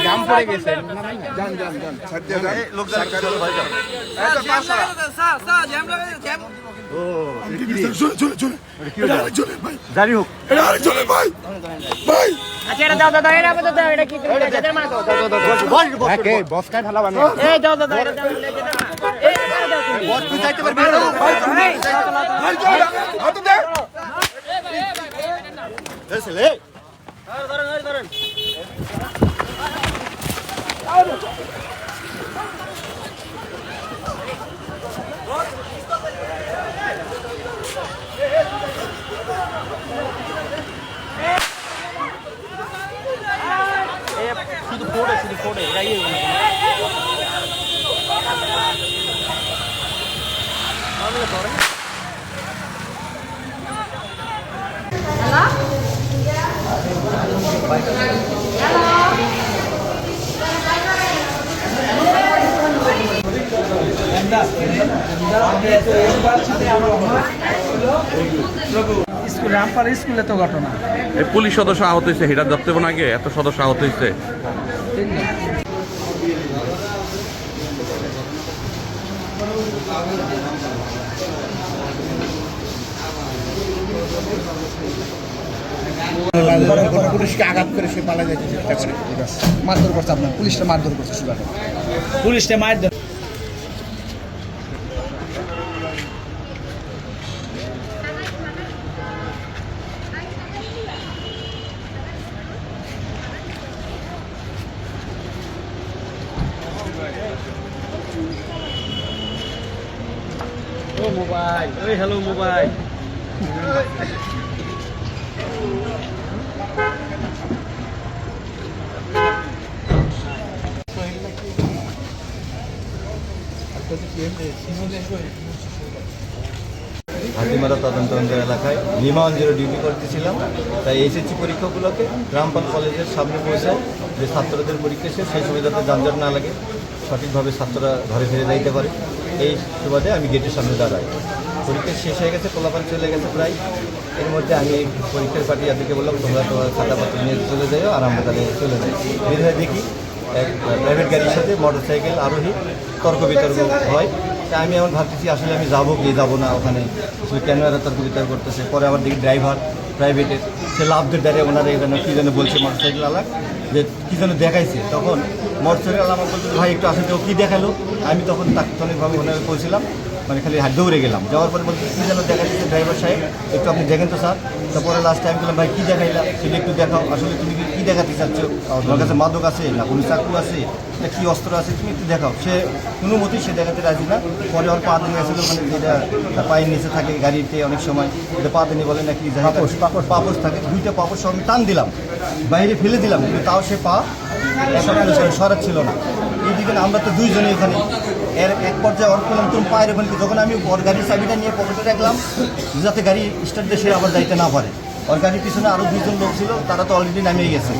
জাম পড়ে গেছে যান যান যান ছাড় দিয়ে যান লোক সরকারি ভাই যান ও চলে চলে চলে ভাই জারি হোক এটা আরে চলে ভাই ভাই আচ্ছা এটা দাও দাও এটা দাও দাও এটা কি করে যাদের মা দাও দাও দাও বস কে বস কাই ঢালা বানে এই দাও দাও এটা দাও এই এটা দাও বস তুই যাইতে পারবি না ভাই চলে হাত দে এসলে ধরেন শুধু ফোড়ে এরাই স্কুল রামপাল স্কুলে তো ঘটনা এই পুলিশ সদস্য আহত হয়েছে সেটা ধরতে হবে না আগে এত সদস্য আহত হয়েছে পুলিশকে আঘাত করে সে পালা যাইতে চেষ্টা করে মারধর করছে আপনার পুলিশটা মারধর করছে শুধু পুলিশটা মারধর ও মোবাইল ওই হ্যালো মোবাইল হাতিমারা তদন্ত এলাকায় নিমাঞ্জের ডিউটি করতেছিলাম, তাই এসএসসি পরীক্ষাগুলোকে রামপাল কলেজের সামনে পৌঁছায় যে ছাত্রদের পরীক্ষা শেষ সেই সুবিধাতে যানজট না লাগে, সঠিকভাবে ছাত্ররা ঘরে ফিরে যাইতে পারে, এই সুবাদে আমি গেটের সামনে দাঁড়াই। পরীক্ষা শেষ হয়ে গেছে, পোলাপান চলে গেছে প্রায়। এর মধ্যে আমি পরীক্ষার পার্টি যাদেরকে বললাম তোমরা তোমার খাতাপত্র নিয়ে চলে যাও, আর আমরা তাহলে চলে যাই। বের হয়ে দেখি এক প্রাইভেট গাড়ির সাথে মোটরসাইকেল আরোহী তর্ক বিতর্ক হয়। তাই আমি এখন ভাবতেছি আসলে আমি যাবো কি যাবো না, ওখানে আসলে কেন এরা তর্ক বিতর্ক করতেছে। পরে আবার দেখি ড্রাইভার প্রাইভেটের সে লাভদের দ্বারে ওনারা এখানে কী যেন বলছে মোটরসাইকেল আলাক যে কী যেন দেখাইছে। তখন মোটরসাইকেল আমার বলতে ভাই একটু আসলে ও কী দেখালো, আমি তখন তাৎক্ষণিকভাবে ওনাকে বলছিলাম, মানে খালি হাত দৌড়ে গেলাম। যাওয়ার পরে বলতে কী যেন দেখাচ্ছে ড্রাইভার সাহেব, একটু আপনি দেখেন তো স্যার। তারপরে লাস্ট টাইম বললাম ভাই কী দেখাইলা, সেটা একটু দেখাও, আসলে তুমি কী দেখাতে চাচ্ছ, তোমার কাছে মাদক আছে না কোনো চাকু আছে না কী অস্ত্র আছে, তুমি একটু দেখাও। সে কোনো মতেই সে দেখাতে রাজি না। পরে ওর পা দিনে গেছিলো, মানে যেটা পায়ের নিচে থাকে গাড়িতে অনেক সময়, এটা পা দিনে বলে নাকি পাপস থাকে, দুইটা পাপস আমি টান দিলাম, বাইরে ফেলে দিলাম, কিন্তু তাও সে পা সরাচ্ছিল না। এইদিকে আমরা তো দুইজনে এখানে, এর এক পর্যায়ে ওর করলাম তুমি পায়ের ওখানে, যখন আমি ওর গাড়ির চাবিটা নিয়ে পকেটে রাখলাম যাতে গাড়ি স্টার্ট দিয়ে সে আবার যাইতে না পারে। ওর গাড়ির পিছনে আরও দুজন লোক ছিল, তারা তো অলরেডি নামিয়ে গেছে।